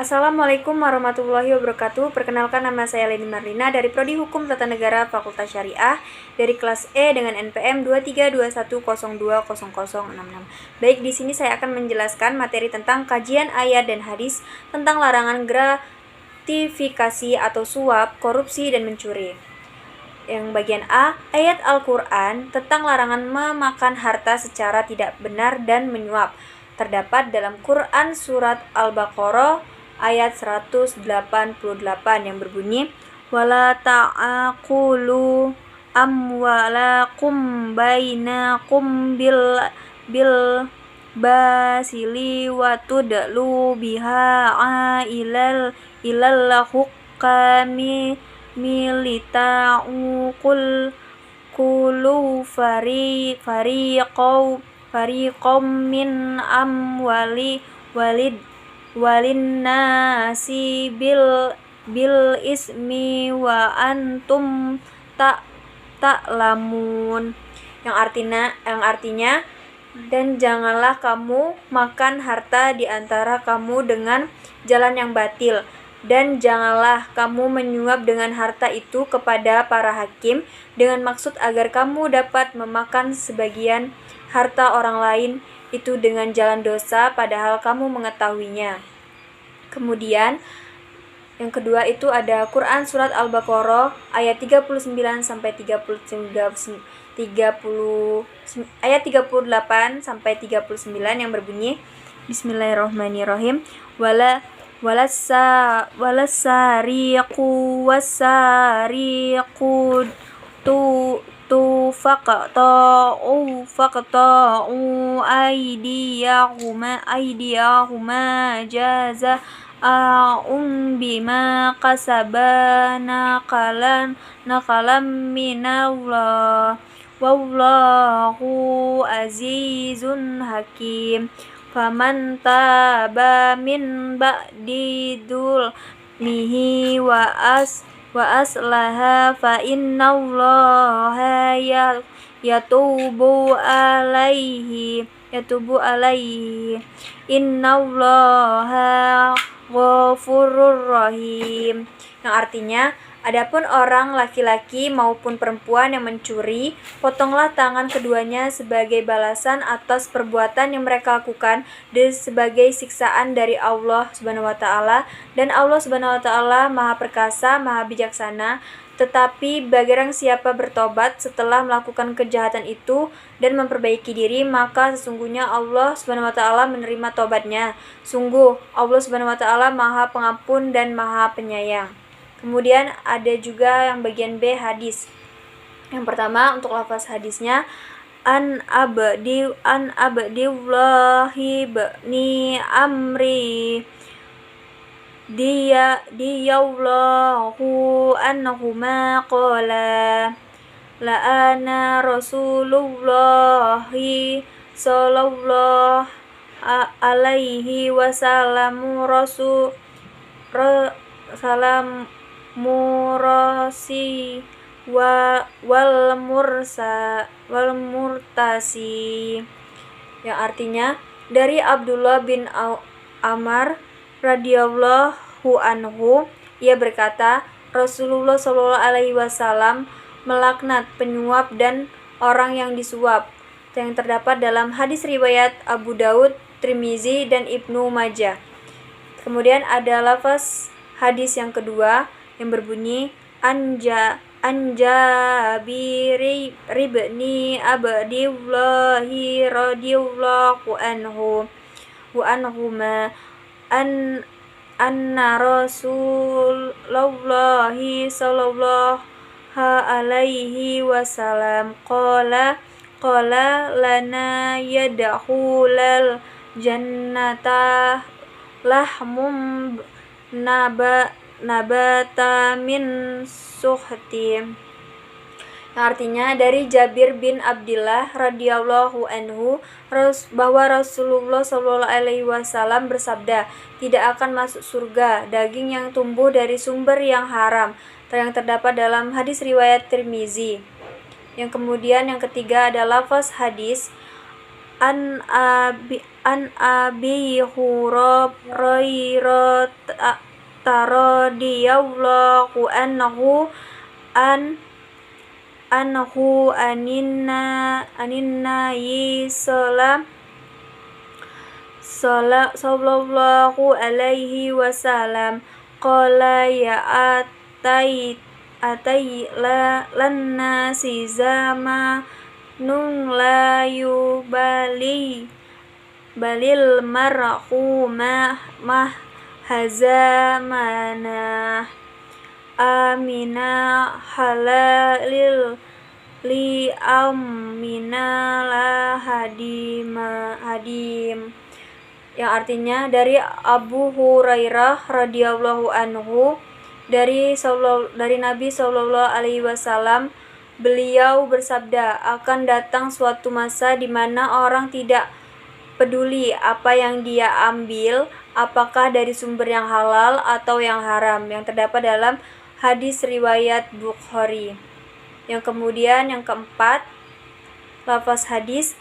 Assalamualaikum warahmatullahi wabarakatuh. Perkenalkan, nama saya Leni Marlina dari Prodi Hukum Tata Negara Fakultas Syariah dari kelas E dengan NPM 2321020066. Baik, di sini saya akan menjelaskan materi tentang kajian ayat dan hadis tentang larangan gratifikasi atau suap, korupsi, dan mencuri. Yang bagian A, ayat Al-Quran tentang larangan memakan harta secara tidak benar dan menyuap, terdapat dalam Quran Surat Al-Baqarah ayat 188 yang berbunyi, wala ta'akulu amwalakum bainakum bil basili wa tudlu biha ilal hukami milita'u kulu fariqom min amwali walin nasi bil ismi wa antum ta'lamun. Yang artinya dan janganlah kamu makan harta di antara kamu dengan jalan yang batil, dan janganlah kamu menyuap dengan harta itu kepada para hakim dengan maksud agar kamu dapat memakan sebagian harta orang lain itu dengan jalan dosa padahal kamu mengetahuinya. Kemudian yang kedua itu ada Quran Surat Al-Baqarah ayat 39 sampai ayat 38 sampai 39 yang berbunyi, Bismillahirrahmanirrahim, walasariqu wasariqu faqta'u aydiyahuma jaza'un bima kasaba nakalam minallah wallahu azizun hakim. Faman taba min ba'di dzulmihi wa aslaha fa innallaha yatubu alaihi innallaha ghafurur rahim. Yang artinya, adapun orang laki-laki maupun perempuan yang mencuri, potonglah tangan keduanya sebagai balasan atas perbuatan yang mereka lakukan dan sebagai siksaan dari Allah Subhanahu wa taala, dan Allah Subhanahu wa taala Maha Perkasa, Maha Bijaksana. Tetapi barang siapa bertobat setelah melakukan kejahatan itu dan memperbaiki diri, maka sesungguhnya Allah Subhanahu wa taala menerima tobatnya. Sungguh Allah Subhanahu wa taala Maha Pengampun dan Maha Penyayang. Kemudian ada juga yang bagian B, hadis. Yang pertama untuk lafaz hadisnya, an abdillahi bni amri diyallahu annahuma qala la'ana rasulullahi sallallahu alaihi wasallam murasi wal murtasi. Yang artinya, dari Abdullah bin Amr radhiyallahu anhu, ia berkata, Rasulullah Shallallahu alaihi wasallam melaknat penyuap dan orang yang disuap, yang terdapat dalam hadis riwayat Abu Daud, Tirmizi, dan Ibnu Majah. Kemudian ada lafaz hadis yang kedua yang berbunyi, Jabir ibni Abdillahi radhiyallahu anhuma anna Rasulullahi sallallahu alaihi wasallam qala lana yadkhulul jannata lahmum nabata min suhti. Yang artinya, dari Jabir bin Abdillah radhiyallahu anhu bahwa Rasulullah Shallallahu alaihi wasallam bersabda, tidak akan masuk surga daging yang tumbuh dari sumber yang haram, yang terdapat dalam hadis riwayat Tirmizi. Yang kemudian yang ketiga adalah lafaz hadis an Abi Hurairah radhiyallahu anhu aninna sallallahu alaihi wasallam qala ya lannasi zamanun la balil mar'u mah hazamana amina halalil li amina la hadim, yang artinya dari Abu Hurairah radhiyallahu anhu dari Nabi Shallallahu alaihi wasallam, beliau bersabda, akan datang suatu masa di mana orang tidak peduli apa yang dia ambil, apakah dari sumber yang halal atau yang haram, yang terdapat dalam hadis riwayat Bukhari. Yang kemudian yang keempat, lafaz hadis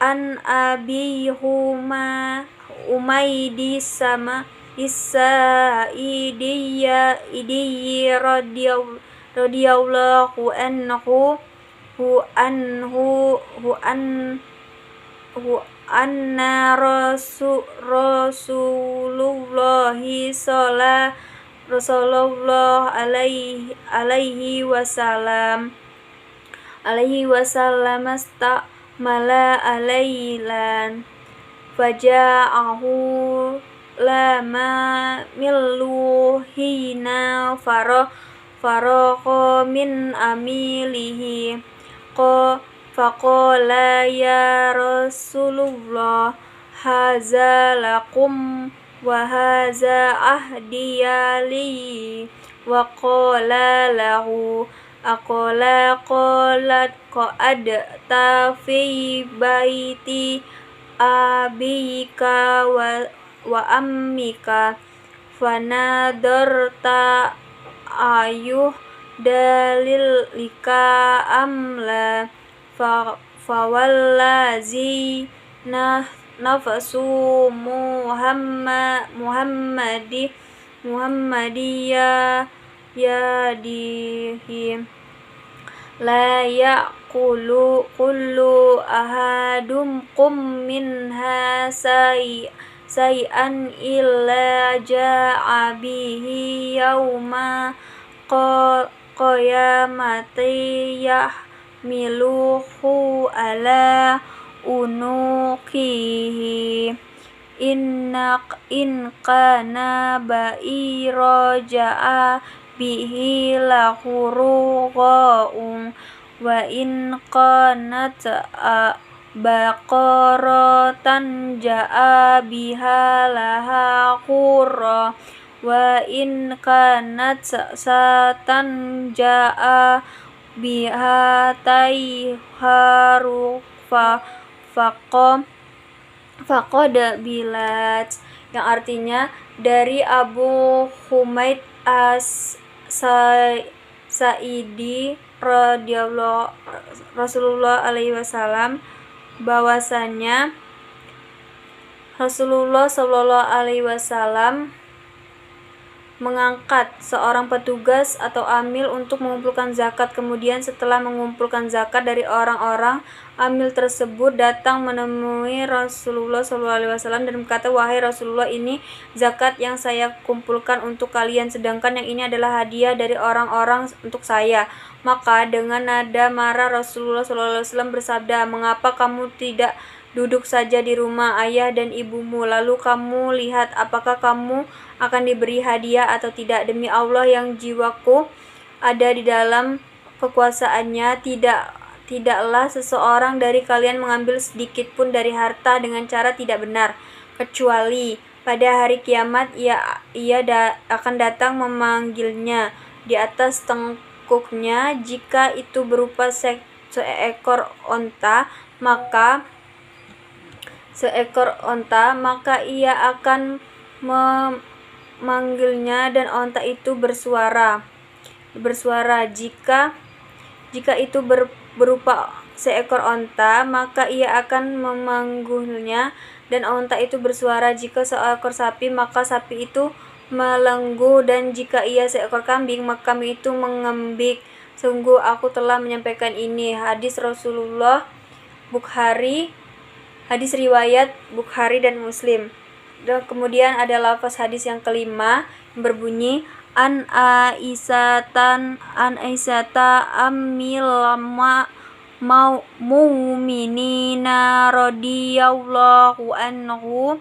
an Abi Umaidi sama Idiyya radhiyallahu anhu anna Rasulullahi sallallahu alaihi wasallam astamala alailan faja'ahu lama millu hina faraqo min amilihi faqala ya Rasulullah haza lakum wa haza ahdiyali wa qala lahu qalat qad tafi baiti abika wa ammika fanadarta ayuh dalilika amla fawallazi nafsu Muhammadiyya yadihi la yaqulu kullu ahadum minha say'an illa ja'a bihi yawma qiyamati yahmiluhu ala unuqihi in kana ba'ira ja'a bihi lahurughaun wa in kanat baqaratan ja'a biha laha khurra wa in kanat satan ja'a biha tayharu faqad bilat, yang artinya dari Abu Humaid As-Sa'idi radhiyallahu Rasulullah alaihi wasallam bahwasanya Rasulullah sallallahu alaihi wasallam mengangkat seorang petugas atau amil untuk mengumpulkan zakat. Kemudian setelah mengumpulkan zakat dari orang-orang, amil tersebut datang menemui Rasulullah SAW dan berkata, wahai Rasulullah, ini zakat yang saya kumpulkan untuk kalian, sedangkan yang ini adalah hadiah dari orang-orang untuk saya. Maka dengan nada marah Rasulullah SAW bersabda, mengapa kamu tidak duduk saja di rumah ayah dan ibumu, lalu kamu lihat apakah kamu akan diberi hadiah atau tidak. Demi Allah yang jiwaku ada di dalam kekuasaannya, tidaklah seseorang dari kalian mengambil sedikit pun dari harta dengan cara tidak benar, kecuali pada hari kiamat ia akan datang memanggilnya di atas tengkuknya. Jika itu berupa seekor onta, maka ia akan memanggilnya dan onta itu bersuara. Jika itu berupa seekor onta, maka ia akan memanggilnya dan onta itu bersuara. Jika seekor sapi, maka sapi itu melenggu, dan jika ia seekor kambing, maka kambing itu mengembik. Sungguh aku telah menyampaikan ini. Hadis Rasulullah Bukhari, hadis riwayat Bukhari dan Muslim. Dan kemudian ada lafaz hadis yang kelima yang berbunyi an Aisyata ammil mu'minina radhiyallahu anhu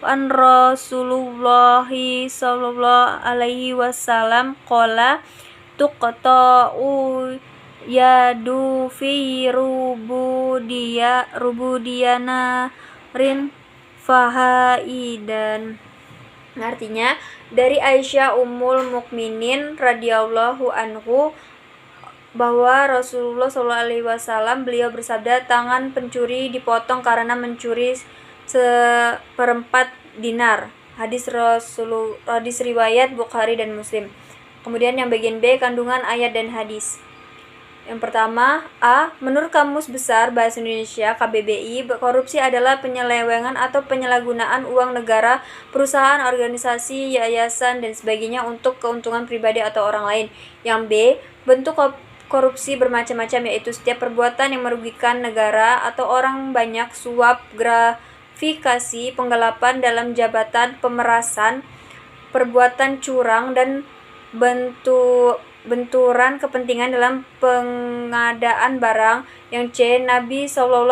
an Rasulullahi sallallahu alaihi wasallam qala tuqta'u yadu fi rubudiyana rin fahaidan. Artinya, dari Aisyah Ummul Mukminin radhiyallahu anhu bahwa Rasulullah SAW beliau bersabda, tangan pencuri dipotong karena mencuri seperempat dinar. Hadis riwayat Bukhari dan Muslim. Kemudian yang bagian B, kandungan ayat dan hadis. Yang pertama, A. Menurut Kamus Besar Bahasa Indonesia KBBI, korupsi adalah penyelewengan atau penyalahgunaan uang negara, perusahaan, organisasi, yayasan, dan sebagainya untuk keuntungan pribadi atau orang lain. Yang B. Bentuk korupsi bermacam-macam, yaitu setiap perbuatan yang merugikan negara atau orang banyak, suap, gratifikasi, penggelapan dalam jabatan, pemerasan, perbuatan curang, dan benturan kepentingan dalam pengadaan barang. Yang C. Nabi SAW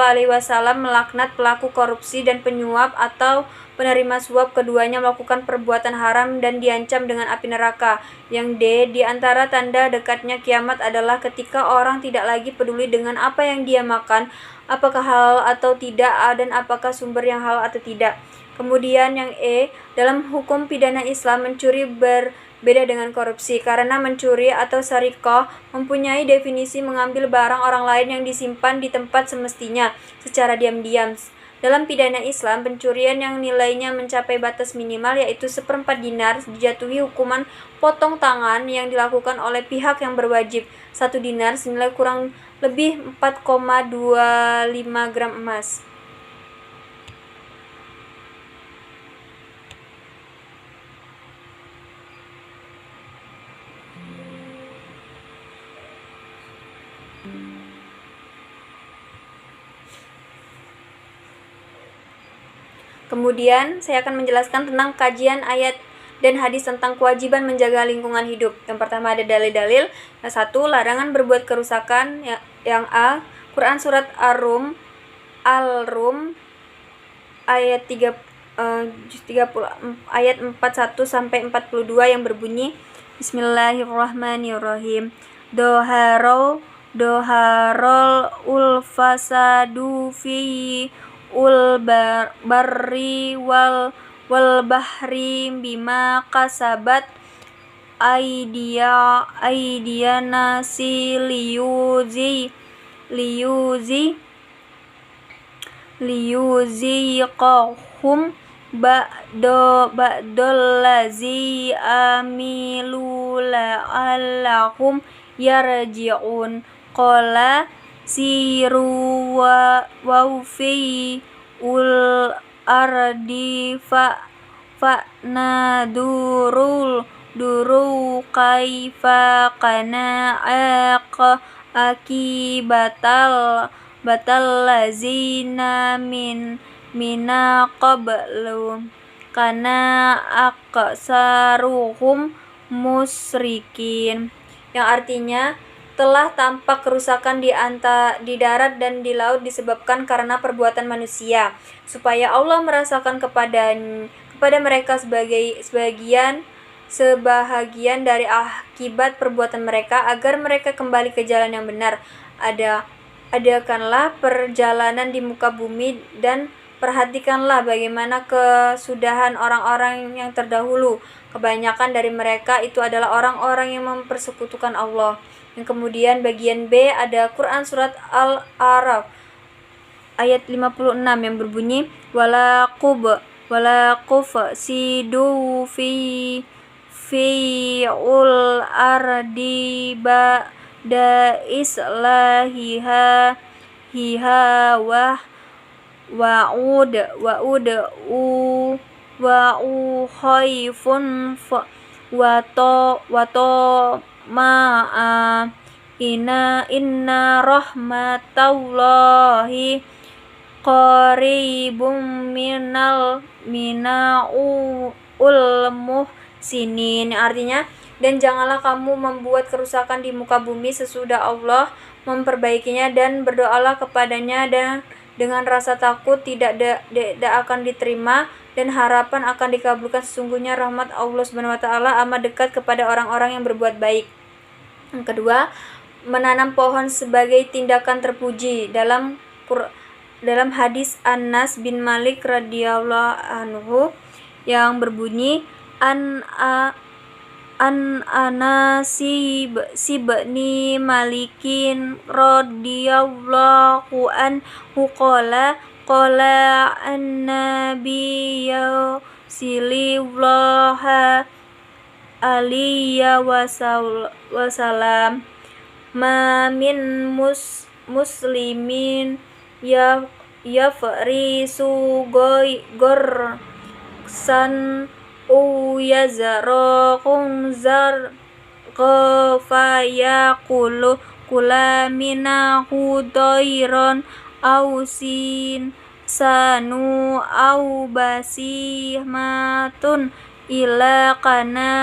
melaknat pelaku korupsi dan penyuap atau penerima suap, keduanya melakukan perbuatan haram dan diancam dengan api neraka. Yang D. Di antara tanda dekatnya kiamat adalah ketika orang tidak lagi peduli dengan apa yang dia makan, apakah halal atau tidak, dan apakah sumber yang halal atau tidak. Kemudian yang E. Dalam hukum pidana Islam, mencuri berbeda dengan korupsi, karena mencuri atau sarikoh mempunyai definisi mengambil barang orang lain yang disimpan di tempat semestinya secara diam-diam. Dalam pidana Islam, pencurian yang nilainya mencapai batas minimal yaitu seperempat dinar dijatuhi hukuman potong tangan yang dilakukan oleh pihak yang berwajib. 1 dinar senilai kurang lebih 4,25 gram emas. Kemudian saya akan menjelaskan tentang kajian ayat dan hadis tentang kewajiban menjaga lingkungan hidup. Yang pertama ada dalil-dalil. Yang 1, larangan berbuat kerusakan. Yang A, Quran surat Al-Rum ayat 30 ayat 41 sampai 42 yang berbunyi Bismillahirrahmanirrahim. Doharol ulfasadu fi barri wal bahri bima kasabat aidiyana si liyuziqahum ba'dallazi amilu la'allahum yarji'un. Qala siru wa fi ul ardi fa naduru kaifa kana akibatal lazina mina qablu kana aksaruhum musyrikin. Yang artinya, telah tampak kerusakan di darat dan di laut disebabkan karena perbuatan manusia, supaya Allah merasakan kepada mereka sebahagian dari akibat perbuatan mereka, agar mereka kembali ke jalan yang benar. Adakanlah perjalanan di muka bumi dan perhatikanlah bagaimana kesudahan orang-orang yang terdahulu. Kebanyakan dari mereka itu adalah orang-orang yang mempersekutukan Allah. Yang kemudian bagian B ada Quran surat Al-A'raf ayat 56 yang berbunyi wala qufsidu fi ul ardi ba'da islahiha wa'ud wa khaifun wa to ma'a inna rahmatallahi qaribum muhsinin. Artinya, dan janganlah kamu membuat kerusakan di muka bumi sesudah Allah memperbaikinya, dan berdoalah kepadanya dan dengan rasa takut tidak akan diterima dan harapan akan dikabulkan. Sesungguhnya rahmat Allah Subhanahu wa taala amat dekat kepada orang-orang yang berbuat baik. Yang kedua, menanam pohon sebagai tindakan terpuji. Dalam hadis Anas bin Malik radhiyallahu anhu yang berbunyi Anasi sibni Malikin radhiyallahu anhu qala an-nabiyyu sallallahu alaihi wasallam ma min muslimin yafrisu gorsan yazara kunzar fayaqulu kula minahu dairon ausin sanu au basimatun ila kana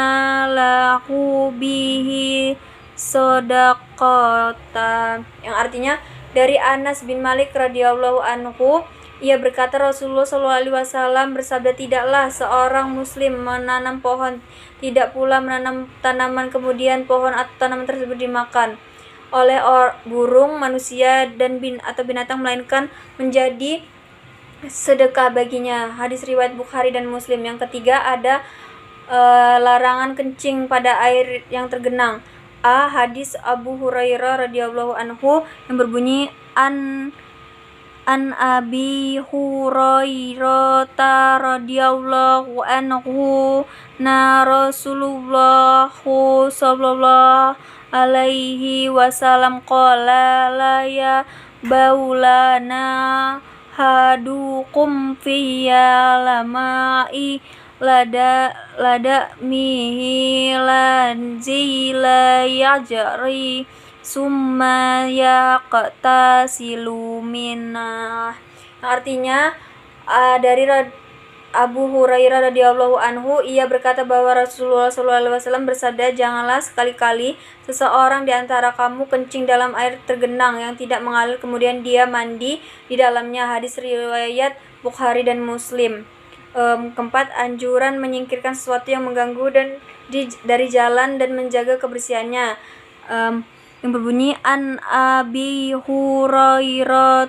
lahu bihi sodaqota. Yang artinya, dari Anas bin Malik radhiyallahu anhu, ia berkata, Rasulullah SAW bersabda, tidaklah seorang muslim menanam pohon, tidak pula menanam tanaman kemudian pohon atau tanaman tersebut dimakan oleh burung, manusia, dan atau binatang, melainkan menjadi sedekah baginya. Hadis riwayat Bukhari dan Muslim. Yang ketiga, ada larangan kencing pada air yang tergenang. Hadis Abu Hurairah radhiyallahu anhu yang berbunyi An Abi Hurairah radhiyallahu anhu na Rasulullah sallallahu alaihi wasallam qala la ya baulana hadukum fiyya lamai lada mihi lanzila yajri summa yaqtasilu minah. Artinya, dari Abu Hurairah radhiyallahu anhu, ia berkata bahwa Rasulullah SAW bersabda, janganlah sekali-kali seseorang di antara kamu kencing dalam air tergenang yang tidak mengalir kemudian dia mandi di dalamnya. Hadis riwayat Bukhari dan Muslim. Keempat, anjuran menyingkirkan sesuatu yang mengganggu dari jalan dan menjaga kebersihannya. Yang berbunyi An Abi Hurairah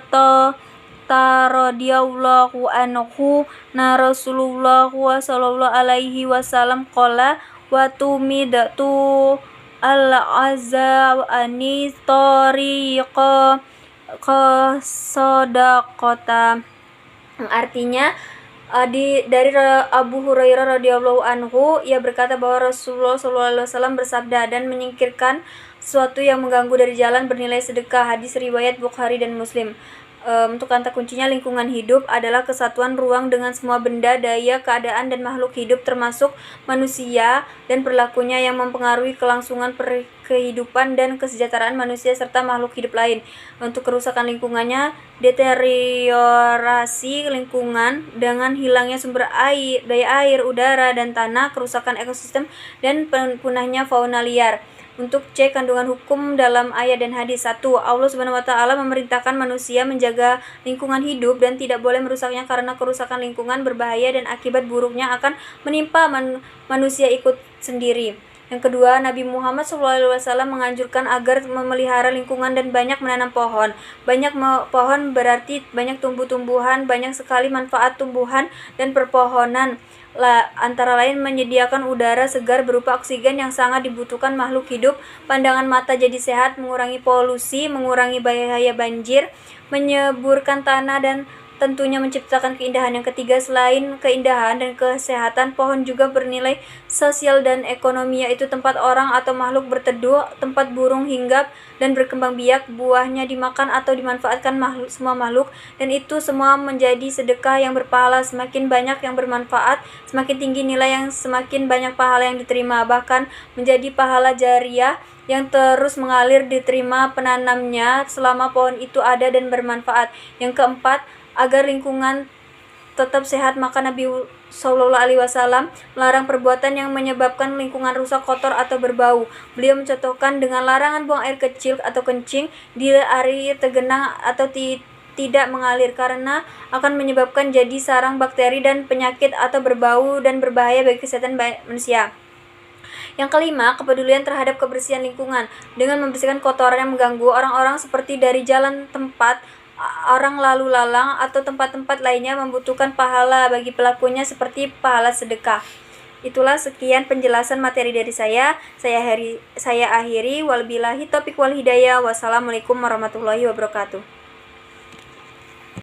radhiyallahu anhu na Rasulullah sallallahu alaihi wasallam qala wa tumidatu al-azza ani tariqa sadaqata. Artinya, dari Abu Hurairah radhiyallahu anhu, ia berkata bahwa Rasulullah SAW bersabda, dan menyingkirkan sesuatu yang mengganggu dari jalan bernilai sedekah. Hadis riwayat Bukhari dan Muslim. Untuk kata kuncinya, lingkungan hidup adalah kesatuan ruang dengan semua benda, daya, keadaan, dan makhluk hidup termasuk manusia dan perilakunya yang mempengaruhi kelangsungan kehidupan dan kesejahteraan manusia serta makhluk hidup lain. Untuk kerusakan lingkungannya, deteriorasi lingkungan dengan hilangnya sumber air, daya air, udara, dan tanah, kerusakan ekosistem, dan punahnya fauna liar. Untuk cek kandungan hukum dalam ayat dan hadis. 1. Allah Subhanahu wa taala memerintahkan manusia menjaga lingkungan hidup dan tidak boleh merusaknya karena kerusakan lingkungan berbahaya dan akibat buruknya akan menimpa manusia ikut sendiri. Yang kedua, Nabi Muhammad SAW menganjurkan agar memelihara lingkungan dan banyak menanam pohon. Banyak pohon berarti banyak tumbuh-tumbuhan, banyak sekali manfaat tumbuhan dan perpohonan. Antara lain menyediakan udara segar berupa oksigen yang sangat dibutuhkan makhluk hidup, pandangan mata jadi sehat, mengurangi polusi, mengurangi bahaya banjir, menyuburkan tanah dan tentunya menciptakan keindahan. Yang ketiga, selain keindahan dan kesehatan, pohon juga bernilai sosial dan ekonomi, yaitu tempat orang atau makhluk berteduh, tempat burung hinggap dan berkembang biak. Buahnya dimakan atau dimanfaatkan semua makhluk, dan itu semua menjadi sedekah yang berpahala. Semakin banyak yang bermanfaat, semakin tinggi nilai yang semakin banyak pahala yang diterima, bahkan menjadi pahala jariah yang terus mengalir diterima penanamnya selama pohon itu ada dan bermanfaat. Yang keempat, agar lingkungan tetap sehat, maka Nabi Shallallahu Alaihi Wasallam melarang perbuatan yang menyebabkan lingkungan rusak, kotor atau berbau. Beliau mencontohkan dengan larangan buang air kecil atau kencing di air tergenang atau tidak mengalir, karena akan menyebabkan jadi sarang bakteri dan penyakit atau berbau dan berbahaya bagi kesehatan manusia. Yang kelima, kepedulian terhadap kebersihan lingkungan. Dengan membersihkan kotoran yang mengganggu orang-orang seperti dari jalan, tempat orang lalu lalang, atau tempat-tempat lainnya, membutuhkan pahala bagi pelakunya seperti pahala sedekah. Itulah sekian penjelasan materi dari saya. Saya akhiri. Wabillahi taufiq wal hidayah. Wassalamualaikum warahmatullahi wabarakatuh.